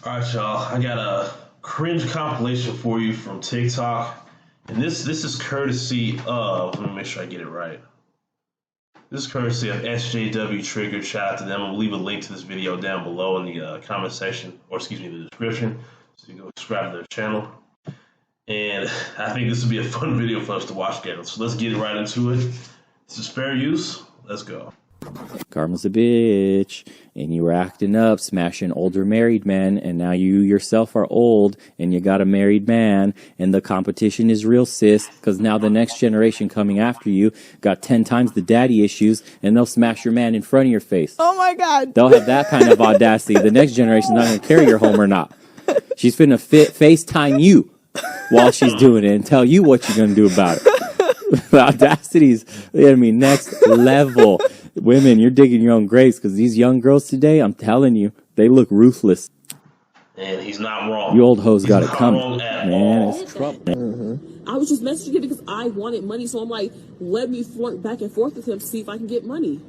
All right, y'all. I got a cringe compilation for you from TikTok, and this is courtesy of. Let me make sure I get it right. This is courtesy of SJW Triggered. Shout out to them. I'll leave a link to this video down below in the comment section, or excuse me, the description, so you can go subscribe to their channel. And I think this would be a fun video for us to watch together. So let's get right into it. This is fair use. Let's go. Karma's a bitch, and you were acting up, smashing older married men, and now you yourself are old, and you got a married man, and the competition is real, sis, because now the next generation coming after you got 10 times the daddy issues, and they'll smash your man in front of your face. Oh my God. They'll have that kind of audacity. The next generation's not going to carry her home or not. She's finna FaceTime you while she's doing it and tell you what you're going to do about it. The audacity's, next level. Women, you're digging your own graves, because these young girls today, I'm telling you, they look ruthless. And he's not wrong. You old hoes got it coming. Man, it's trouble. I was just messaging him because I wanted money, so I'm like, let me flirt back and forth with him to see if I can get money.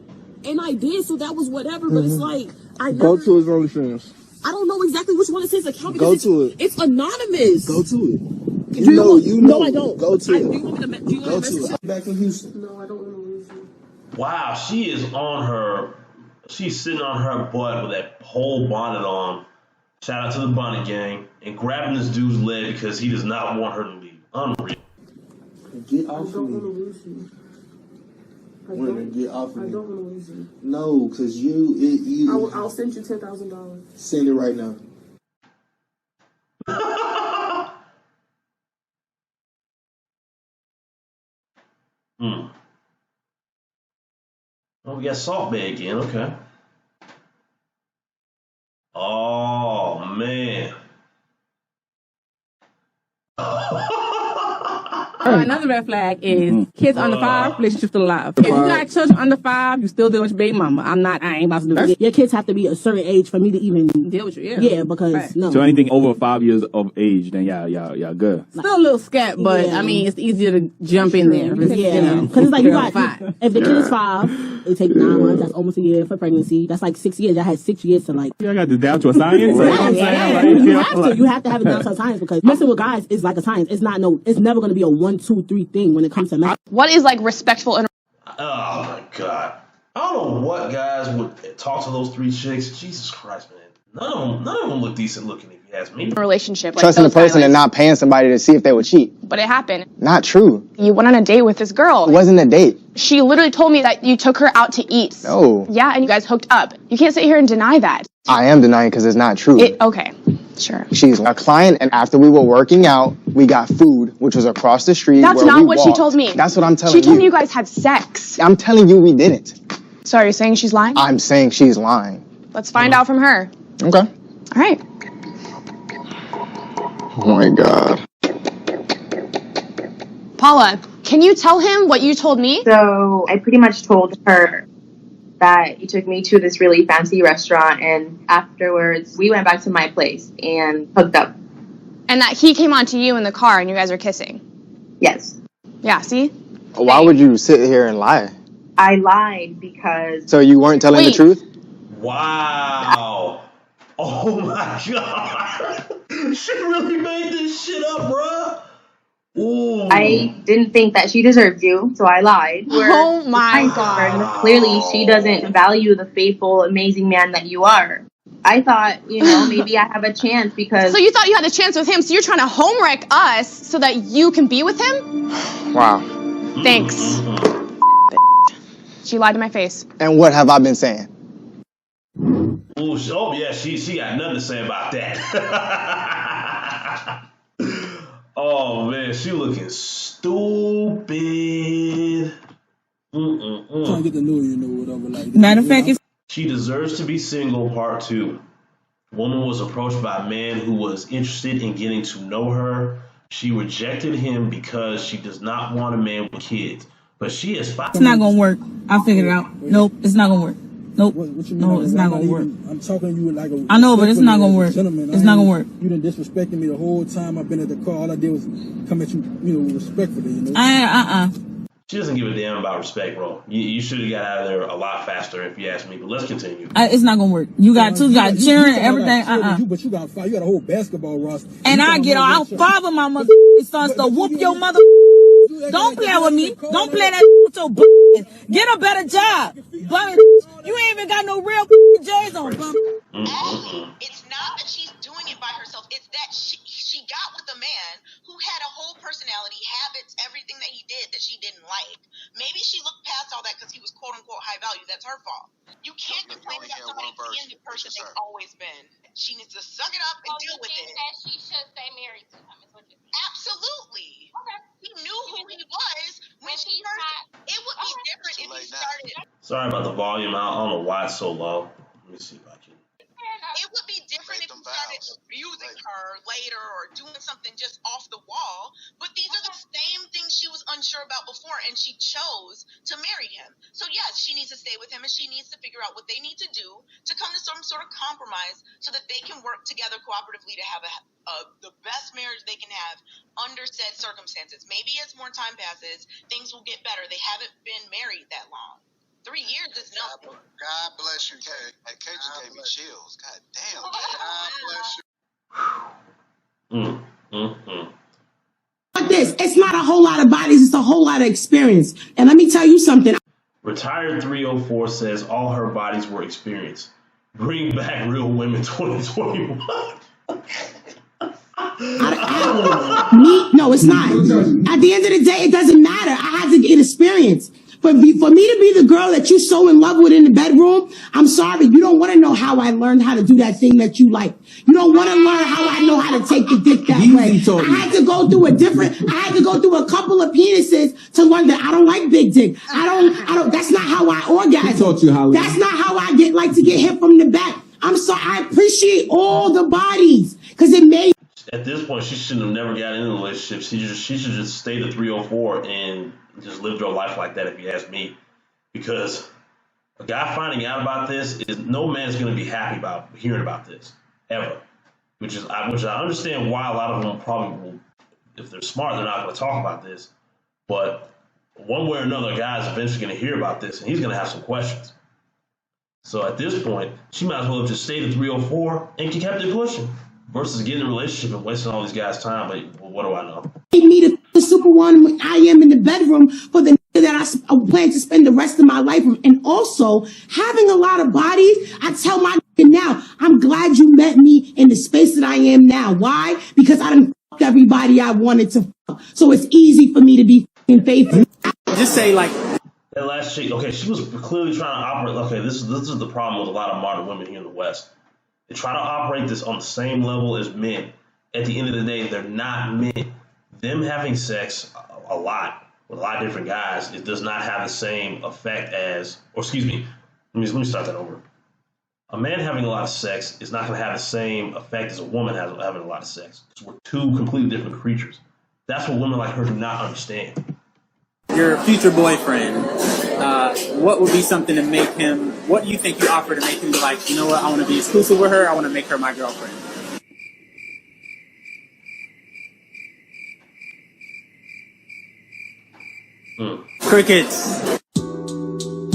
And I did, so that was whatever, but it's like, I never... Go to his OnlyFans. I don't know exactly which one is his account. Go to it. It's anonymous. Go to it. You know. No, I don't. Go to it. Do you want me to do you Go want to it. Back in Houston. No, I don't want to lose you. Wow, she's sitting on her butt with that whole bonnet on. Shout out to the bonnet gang. And grabbing this dude's leg because he does not want her to leave. Unreal. Get off I don't of want to me. lose you. Women, get off of me. I don't want to lose you. No, because you. I'll send you $10,000. Send it right now. Oh, we got Salt Bay again. Okay. Oh, man. Another red flag is kids under 5, relationship still alive. If you got children under 5, you still deal with your baby mama. I ain't about to do it. Your kids have to be a certain age for me to even Deal with you, Yeah, because no. So anything over 5 years of age, then y'all good. Still a little scat, but Yeah. I mean, it's easier to jump in there. Yeah, because it's like you got 5. if the kid is 5, it takes 9 months. That's almost a year for pregnancy. That's like 6 years. I had 6 years to like. Y'all got this down to a science. You know what I'm saying? Like, You have to have it down to a science because messing with guys is like a science. It's never going to be a 1, 2, 3 thing when it comes to messing. What is like respectful and Oh, my God. I don't know what guys would talk to those 3 chicks. Jesus Christ, man. None of them look decent looking, if you ask me. relationship? Like Trusting the those person and guidelines. not paying somebody to see if they would cheat. But it happened. Not true. You went on a date with this girl. It wasn't a date. She literally told me that you took her out to eat. No. Yeah, and you guys hooked up. You can't sit here and deny that. I am denying because it's not true. Okay, sure. She's a client, and after we were working out, we got food, which was across the street. That's where not we what she walked. told me. That's what I'm telling She you. told me you guys had sex. I'm telling you we didn't. So are you saying she's lying? I'm saying she's lying. Let's find out from her. Okay. All right. Oh my God. Paula, can you tell him what you told me? So I pretty much told her that you took me to this really fancy restaurant, and afterwards we went back to my place and hooked up. And that he came on to you in the car and you guys are kissing. Yes. Yeah, see? Why would you sit here and lie? I lied because... So you weren't telling the Wait. truth? Wow. Oh, my God. She really made this shit up, bruh. Ooh. I didn't think that she deserved you, so I lied. Oh my God. Clearly, she doesn't value the faithful, amazing man that you are. I thought, maybe I have a chance because... So you thought you had a chance with him, so you're trying to home wreck us so that you can be with him? Wow. Thanks. She lied to my face. And what have I been saying? Ooh, oh, yeah, she got nothing to say about that. Oh, man, she looking stupid. Trying to get to know you, whatever. Like Matter of fact, She deserves to be single, part 2. Woman was approached by a man who was interested in getting to know her. She rejected him because she does not want a man with kids. But she is fine. it's not gonna work. I figured it out. Nope, it's not gonna work. Nope. What you mean? No, it's not gonna work. I'm talking to you like a... I know, but it's not gonna work. Gentleman. It's not gonna work. You done disrespecting me the whole time I've been at the car. All I did was come at you, respectfully, She doesn't give a damn about respect, bro. You should have got out of there a lot faster, if you ask me. But let's continue. It's not gonna work. You got two, you got cheering and everything. But you got 5. You got a whole basketball roster. And I get all 5 of my mother sons to whoop your mother. Don't play with me. Don't play that with your Get a better job. But you ain't even got no real J's on. It's not that she's doing it by herself. It's that she got with a man who had a whole personality, habits, everything that he did that she didn't like. Maybe she looked past all that because he was quote unquote high value. That's her fault. You can't complain about somebody being the person they've always been. She needs to suck it up and deal with it. That she should stay married to him is what you're saying. Absolutely. Okay. He knew who he was when she started. It would be different if he started. Sorry about the volume. I don't know why it's so low. Let me see if I can. It would be different if he started abusing her later or doing something just off the wall. But these are the same things she was unsure about before, and she chose to marry him. So yes, she needs to stay with him, and she needs to figure out what they need to do to come to some sort of compromise so that they can work together cooperatively to have the best marriage they can have under said circumstances. Maybe as more time passes, things will get better. They haven't been married that long. 3 years is nothing. God bless you, Kay. Hey, Kay just gave me chills. God damn. God bless you. Like this, it's not a whole lot of bodies, it's a whole lot of experience. And let me tell you something. Retired 304 says all her bodies were experience. Bring back real women 2021. No, it's not. At the end of the day, it doesn't matter. I had to get experience. For me to be the girl that you're so in love with in the bedroom, I'm sorry, you don't want to know how I learned how to do that thing that you like. You don't want to learn how I know how to take the dick that way. I had to go through a couple of penises to learn that I don't like big dick. I don't, that's not how I orgasm. That's not how I like to get hit from the back. I'm sorry, I appreciate all the bodies, because it made. At this point, she shouldn't have never got into a relationship. She should just stay the 304 and just live her life like that, if you ask me. Because a guy finding out about this, no man's going to be happy about hearing about this, ever. Which I understand why a lot of them probably will, if they're smart, they're not going to talk about this. But one way or another, a guy's eventually going to hear about this, and he's going to have some questions. So at this point, she might as well have just stayed at 304 and kept it pushing, versus getting in a relationship and wasting all these guys' time. But what do I know? Me the super one I am in the bedroom for the that I plan to spend the rest of my life with. And also, having a lot of bodies, I tell my now, I'm glad you met me in the space that I am now. Why? Because I done fucked everybody I wanted to fuck. So it's easy for me to be faithful. Just say like, that last chick, okay, she was clearly trying to operate. Okay, this is the problem with a lot of modern women here in the West. They try to operate this on the same level as men. At the end of the day, they're not men. Them having sex a lot with a lot of different guys, it does not have the same effect as, or excuse me, let me start that over. A man having a lot of sex is not going to have the same effect as a woman having a lot of sex. Because we're two completely different creatures. That's what women like her do not understand. Your future boyfriend, what would be something to make him, what do you think you offer to make him be like, you know what, I want to be exclusive with her, I want to make her my girlfriend? Crickets.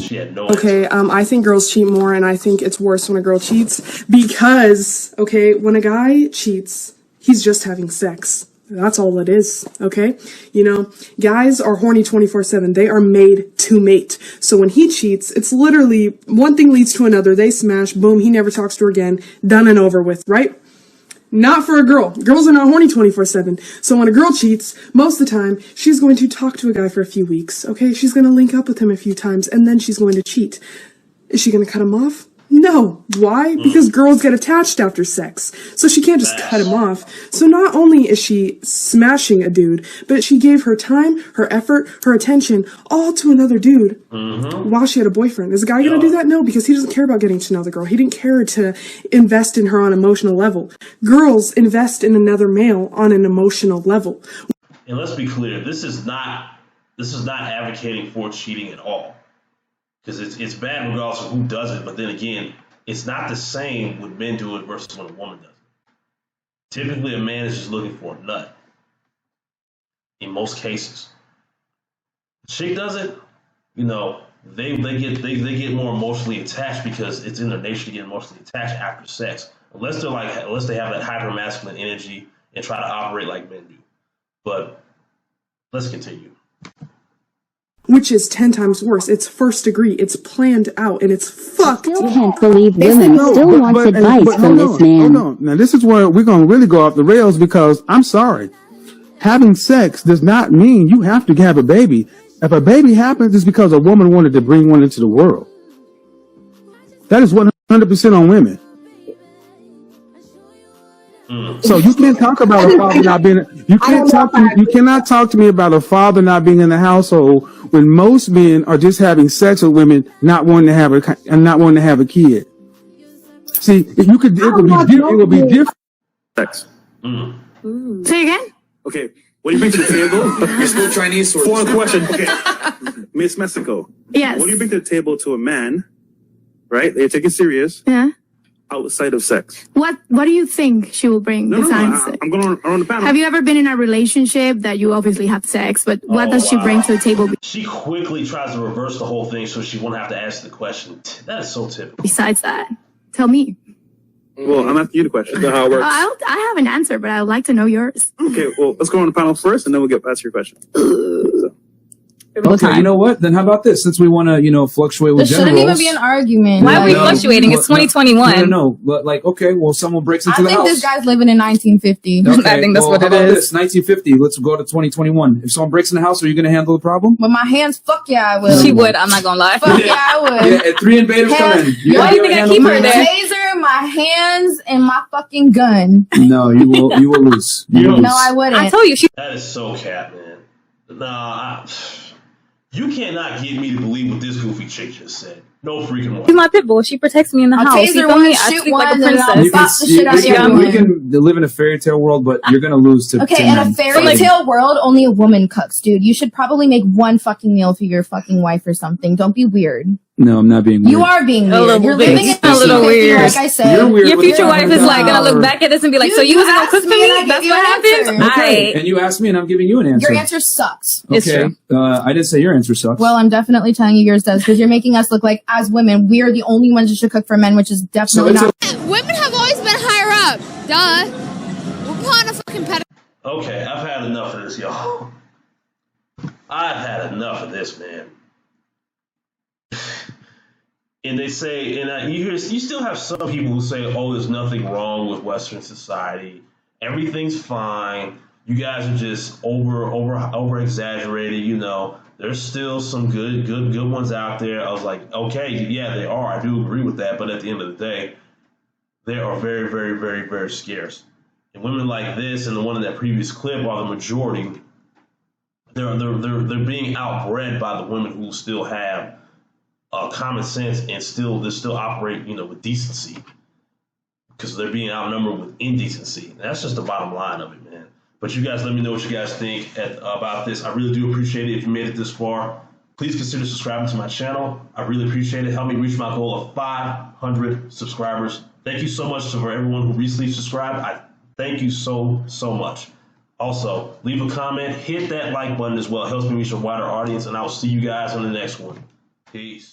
She had no Okay, I think girls cheat more, and I think it's worse when a girl cheats because, okay, when a guy cheats, he's just having sex. That's all it is, okay? You know, guys are horny 24/7. They are made to mate. So when he cheats, it's literally one thing leads to another. They smash, boom, he never talks to her again, done and over with, right? Not for a girl. Girls are not horny 24/7. So when a girl cheats, most of the time, she's going to talk to a guy for a few weeks, okay? She's going to link up with him a few times, and then she's going to cheat. Is she going to cut him off? No. Why? Because girls get attached after sex. So she can't just cut him off. So not only is she smashing a dude, but she gave her time, her effort, her attention, all to another dude while she had a boyfriend. Is a guy going to do that? No, because he doesn't care about getting to know the girl. He didn't care to invest in her on an emotional level. Girls invest in another male on an emotional level. And let's be clear, this is not advocating for cheating at all. Because it's bad regardless of who does it, but then again, it's not the same when men do it versus when a woman does it. Typically, a man is just looking for a nut. In most cases. Chick does it, you know, they get more emotionally attached because it's in their nature to get emotionally attached after sex, unless they have that hyper masculine energy and try to operate like men do. But let's continue. Which is 10 times worse. It's first degree. It's planned out, and it's fucked. I still can't believe women still want advice from this man. Hold on. Now, this is where we're going to really go off the rails because, I'm sorry, having sex does not mean you have to have a baby. If a baby happens, it's because a woman wanted to bring one into the world. That is 100% on women. So you can't talk about a father not being. You cannot talk to me about a father not being in the household when most men are just having sex with women, not wanting to have a kid. See, it would be different. Sex. Say again. Okay. What do you bring to the table? You spoke Chinese. Foreign question. Okay. Miss Mexico. Yes. What do you bring to the table to a man, right? That you're taking serious. Yeah. Outside of sex. What do you think she will bring besides sex? I'm going on the panel. Have you ever been in a relationship that you obviously have sex, but what does she bring to the table? She quickly tries to reverse the whole thing so she won't have to ask the question. That is so typical. Besides that, tell me. Well, I'm asking you the question. That's how it works. I have an answer, but I would like to know yours. Okay, well, let's go on the panel first, and then we'll get past your question. Okay, you know what? Then how about this? Since we want to, fluctuate with There gender shouldn't roles. even be an argument. Why are we fluctuating? It's 2021. No. But okay, well, someone breaks into I the house. think this guy's living in 1950. Okay, I think that's what how it about is. This? 1950. Let's go to 2021. If someone breaks in the house, are you going to handle the problem? With my hands, fuck yeah, I will. She would. I'm not gonna lie. Fuck yeah, I would. Yeah, and 3 invaders come in. Why do you think I keep her there? Taser, my hands, and my fucking gun. No, you will lose. No, I wouldn't. I told you. That is so cap, man. Nah, you cannot get me to believe what this goofy chick just said. No freaking way. She's my pit bull. She protects me in the I'll house. taser You feel one, me? I shoot sleep like a one, and I'll princess. bop the shit out of You everyone. can live in a fairy tale world, but you're going to lose to Okay, 10 in men. a fairy tale world, only a woman cooks, dude. You should probably make one fucking meal for your fucking wife or something. Don't be weird. No, I'm not being weird. You are being A weird. little You're bit. living in It's a little 1950, weird. like I said. You're weird Your with future the wife is like gonna power. look back at this and be like, Dude, "So you you wasn't gonna asked cook for me me? and I That's gave you what an happens." answer. Okay, Aight. and you asked me, and I'm giving you an answer. Your answer sucks. It's Okay, I didn't say your answer sucks. Well, I'm definitely telling you yours does because you're making us look like, as women, we are the only ones that should cook for men, which is definitely not. Women have always been higher up. Duh. We're part of fucking pedestal. Okay, I've had enough of this, y'all. I've had enough of this, man. And they say, and you still have some people who say, "Oh, there's nothing wrong with Western society. Everything's fine. You guys are just over exaggerated. There's still some good ones out there." I was like, okay, yeah, they are. I do agree with that. But at the end of the day, they are very, very, very, very scarce. And women like this and the one in that previous clip are the majority. They're being outbred by the women who still have common sense and they still operate, with decency, because they're being outnumbered with indecency. And that's just the bottom line of it, man. But you guys, let me know what you guys think about this. I really do appreciate it if you made it this far. Please consider subscribing to my channel. I really appreciate it. Help me reach my goal of 500 subscribers. Thank you so much for everyone who recently subscribed. I thank you so much. Also, leave a comment, hit that like button as well. It helps me reach a wider audience, and I will see you guys on the next one. Peace.